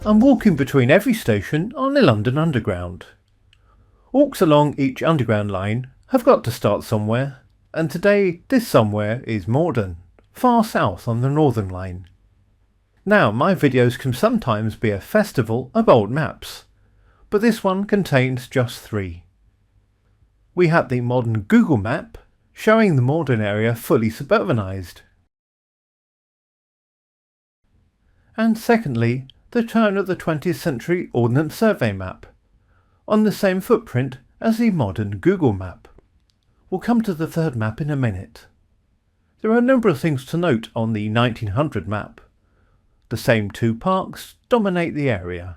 I'm walking between every station on the London Underground. Walks along each underground line have got to start somewhere, and today this somewhere is Morden, far south on the Northern Line. Now, my videos can sometimes be a festival of old maps, but this one contains just 3. We have the modern Google map showing the Morden area fully suburbanised. And secondly, the turn of the 20th century Ordnance Survey map, on the same footprint as the modern Google map. We'll come to the third map in a minute. There are a number of things to note on the 1900 map. The same 2 parks dominate the area.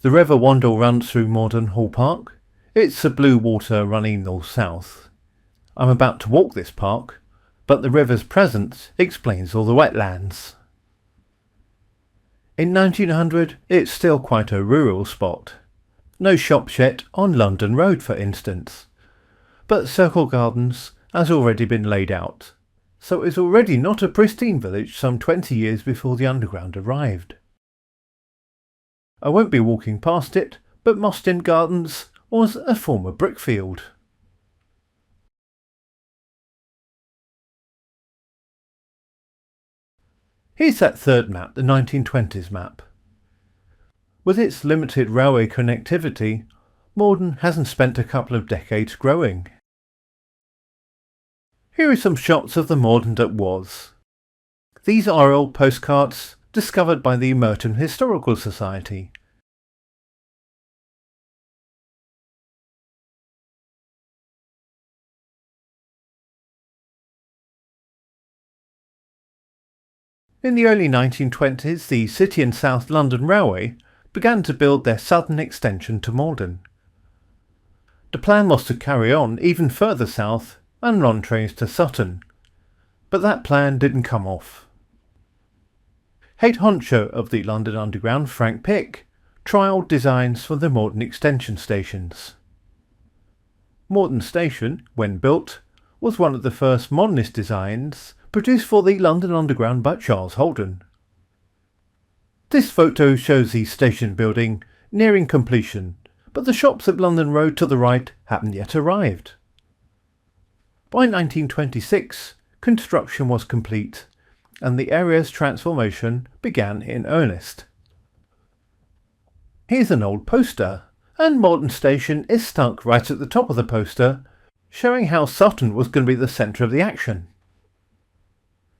The River Wandle runs through Morden Hall Park. It's the blue water running north-south. I'm about to walk this park, but the river's presence explains all the wetlands. In 1900, it's still quite a rural spot. No shops yet on London Road, for instance. But Circle Gardens has already been laid out, so it's already not a pristine village some 20 years before the Underground arrived. I won't be walking past it, but Moston Gardens was a former brickfield. Here's that third map, the 1920s map. With its limited railway connectivity, Morden hasn't spent a couple of decades growing. Here are some shots of the Morden that was. These are old postcards discovered by the Merton Historical Society. In the early 1920s, the City and South London Railway began to build their southern extension to Morden. The plan was to carry on even further south and run trains to Sutton, but that plan didn't come off. Head honcho of the London Underground, Frank Pick, trialled designs for the Morden extension stations. Morden Station, when built, was one of the first modernist designs produced for the London Underground by Charles Holden. This photo shows the station building nearing completion, but the shops at London Road to the right hadn't yet arrived. By 1926, construction was complete, and the area's transformation began in earnest. Here's an old poster, and Morden Station is stuck right at the top of the poster, showing how Sutton was going to be the centre of the action.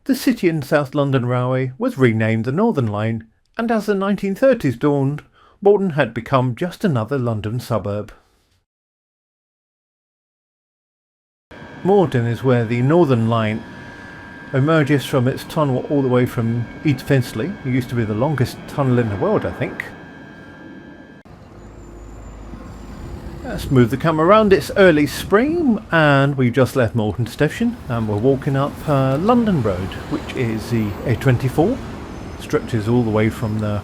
The City and South London Railway was renamed the Northern Line, and as the 1930s dawned, Morden had become just another London suburb. Morden is where the Northern Line emerges from its tunnel all the way from East Finchley. It used to be the longest tunnel in the world, I think. Let's move the camera around. It's early spring and we've just left Morden Station and we're walking up London Road, which is the A24. Stretches all the way from the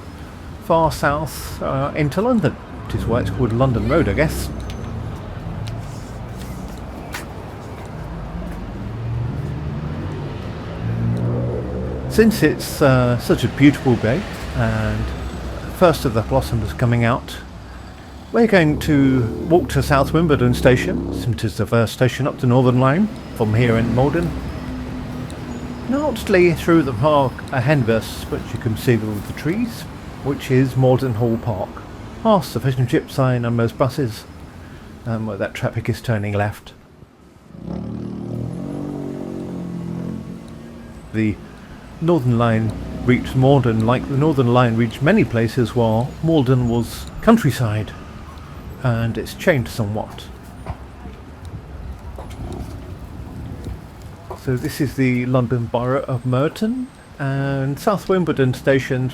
far south into London, which is why it's called London Road, I guess. Since it's such a beautiful day and first of the blossoms coming out, we're going to walk to South Wimbledon Station, since it's the first station up the Northern Line from here in Morden. Not through the park ahead of us, but you can see all the trees, which is Morden Hall Park. Past the fish and chip sign and most buses, where that traffic is turning left. The Northern Line reached Morden like the Northern Line reached many places while Morden was countryside, and it's changed somewhat. So this is the London Borough of Merton, and South Wimbledon Station,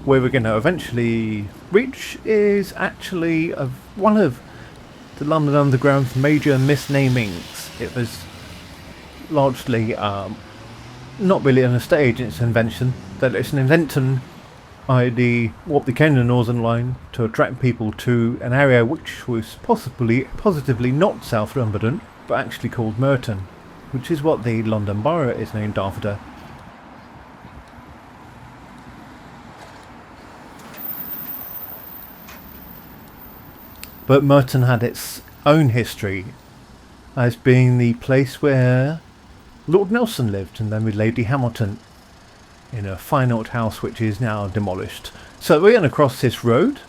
where we're going to eventually reach, is actually one of the London Underground's major misnamings. It was largely not really an estate agent's invention, that it's an invention by what became the Northern Line to attract people to an area which was positively not South Wimbledon, but actually called Merton, which is what the London Borough is named after. but Merton had its own history as being the place where Lord Nelson lived, and then with Lady Hamilton, in a fine old house which is now demolished. So we're going to cross this road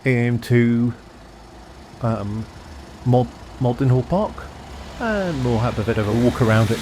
into Morden Park, and we'll have a bit of a walk around it.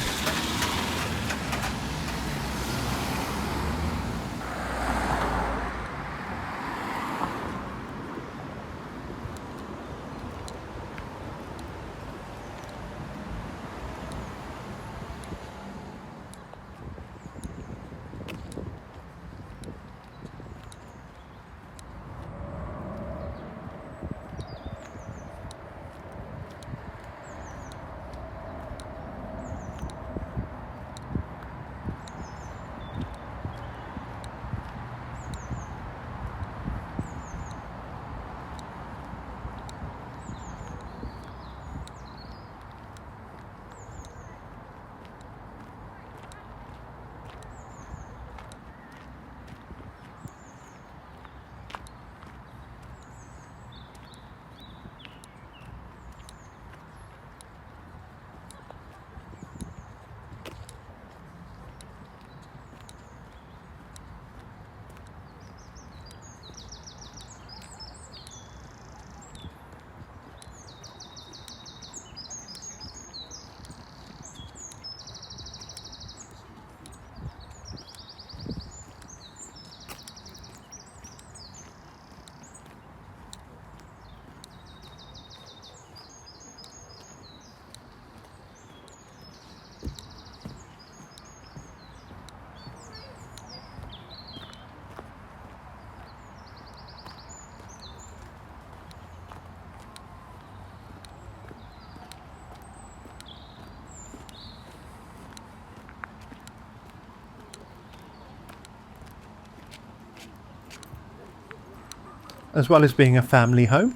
As well as being a family home,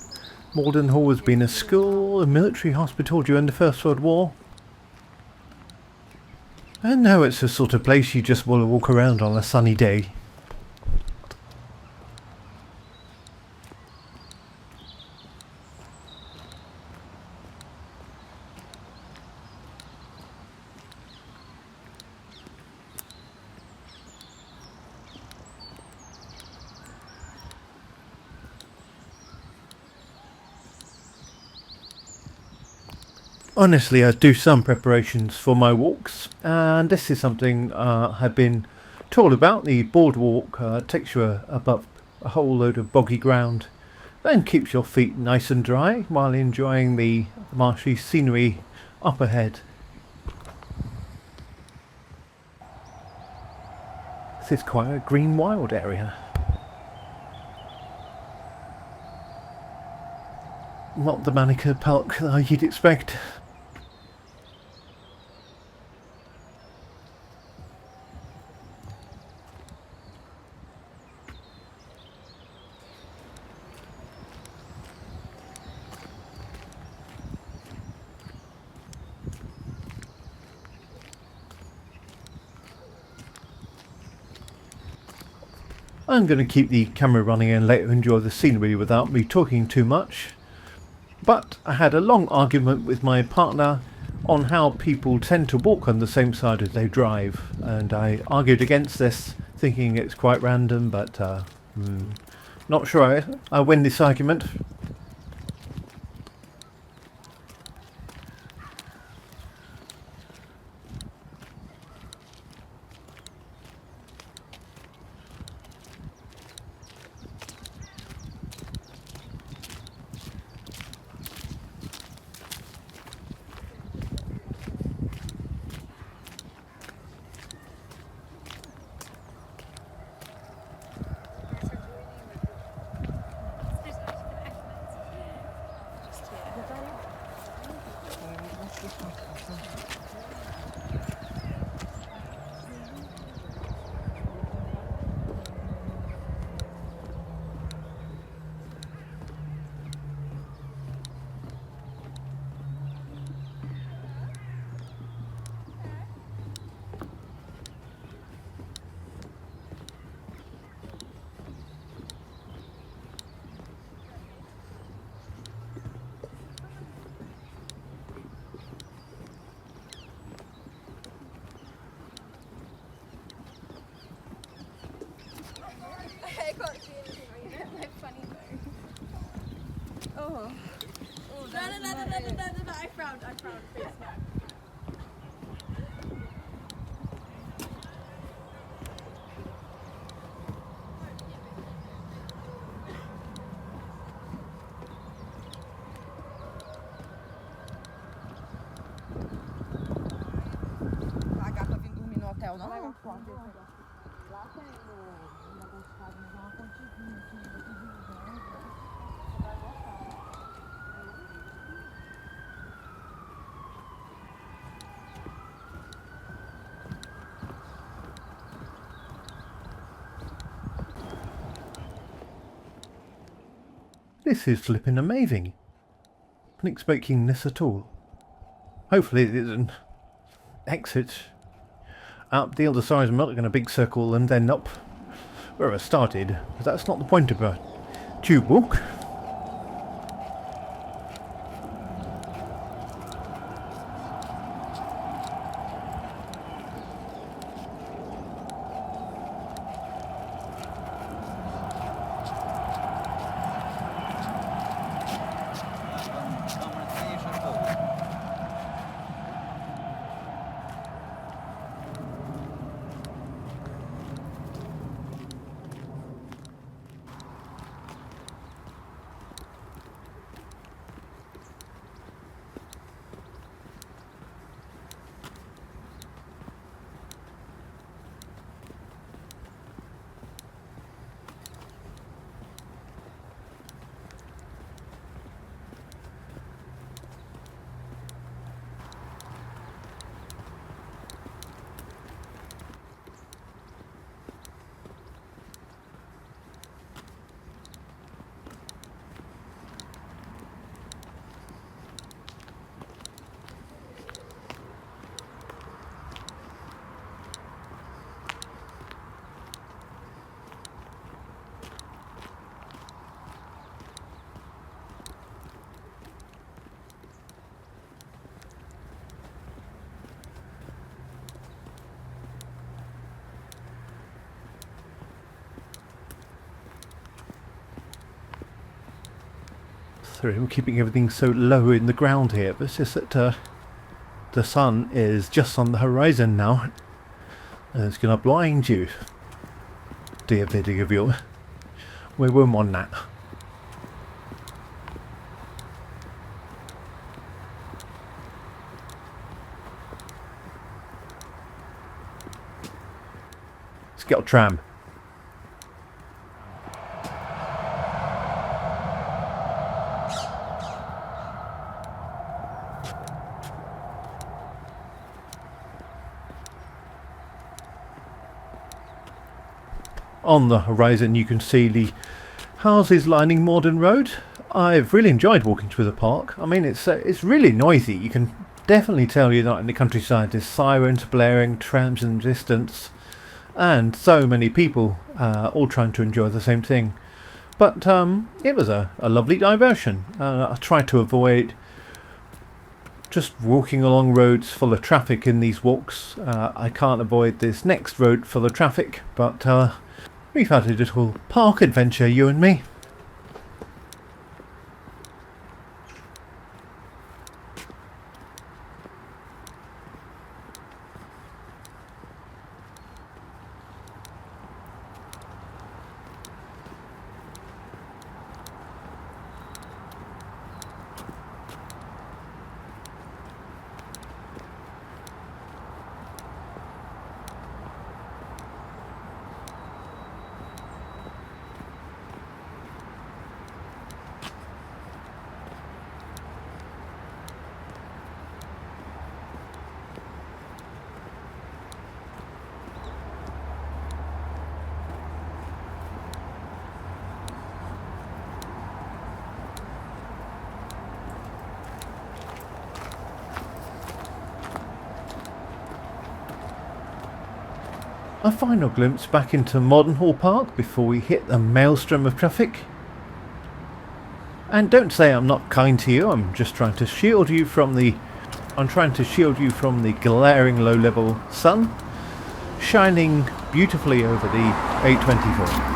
Morden Hall has been a school, a military hospital during the First World War. And now it's the sort of place you just want to walk around on a sunny day. Honestly, I do some preparations for my walks, and this is something I've been told about. The boardwalk takes you above a whole load of boggy ground, then keeps your feet nice and dry while enjoying the marshy scenery up ahead. This is quite a green wild area. Not the manicured park that you'd expect. I'm going to keep the camera running and let you enjoy the scenery without me talking too much. But I had a long argument with my partner on how people tend to walk on the same side as they drive, and I argued against this, thinking it's quite random, but not sure I win this argument. I frowned, please, no. Pagar pra vir dormir no hotel, não? Lá tem no negócio de casa, mas é uma quantidinha assim, de divisão, você vai gostar. This is flipping amazing. Wasn't expecting this at all. Hopefully it isn't. Exit up the other side. I'm not going to big circle and then up where I started. That's not the point of a tube walk. Sorry, I'm keeping everything so low in the ground here, but it's just that the sun is just on the horizon now, and it's going to blind you, dear video viewer. We won't want that. Let's get a tram. On the horizon you can see the houses lining Morden Road. I've really enjoyed walking through the park. I mean, it's really noisy. You can definitely tell you're not in the countryside. There's sirens blaring, trams in the distance, and so many people all trying to enjoy the same thing. But it was a lovely diversion. I tried to avoid just walking along roads full of traffic in these walks. I can't avoid this next road full of traffic, but we've had a little park adventure, you and me. A final glimpse back into Morden Hall Park before we hit the maelstrom of traffic. And don't say I'm not kind to you. I'm just trying to shield you from the glaring low-level sun shining beautifully over the A24.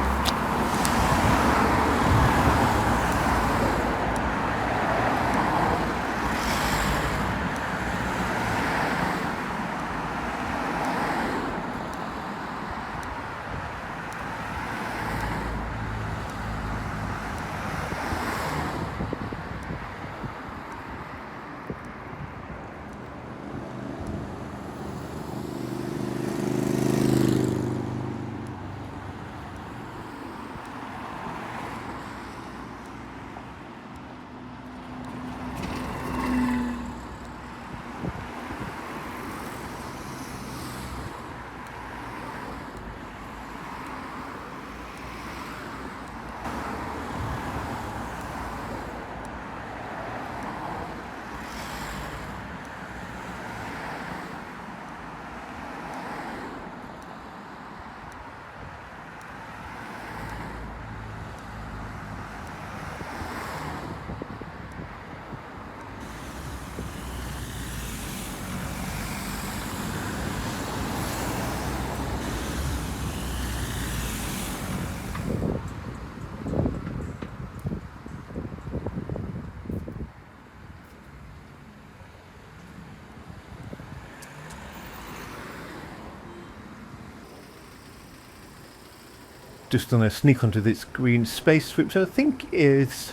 just going to sneak onto this green space, which I think is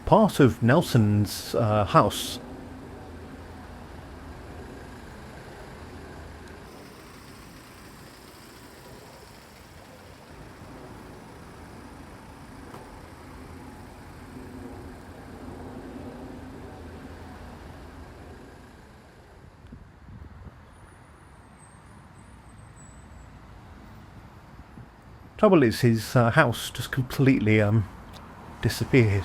part of Nelson's house. Trouble is, his house just completely disappeared.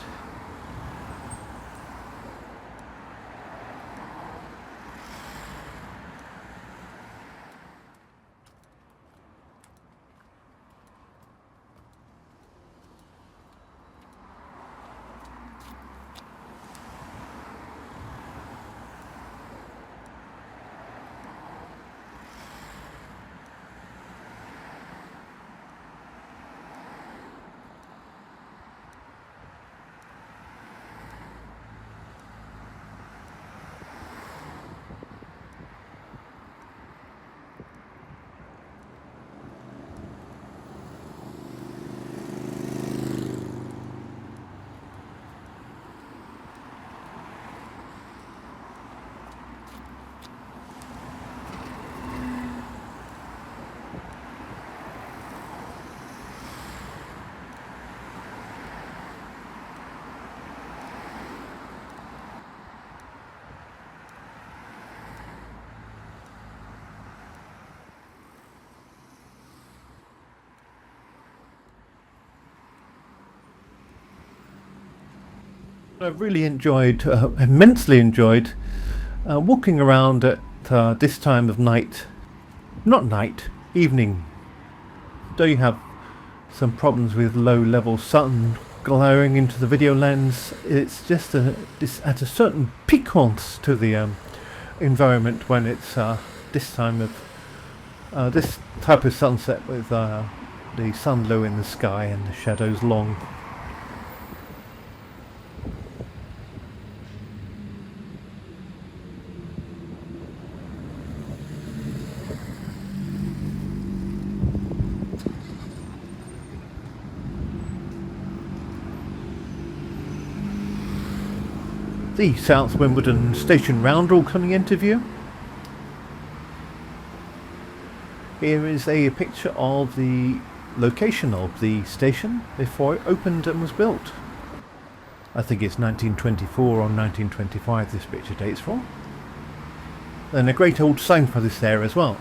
I really enjoyed, immensely enjoyed, walking around at this time of night. Not night, evening. Though you have some problems with low-level sun glowing into the video lens, it's just adds a certain piquance to the environment when it's this time of this type of sunset with the sun low in the sky and the shadows long. The South Wimbledon station roundel coming into view. Here is a picture of the location of the station before it opened and was built. I think it's 1924 or 1925 this picture dates from. And a great old sign for this there as well.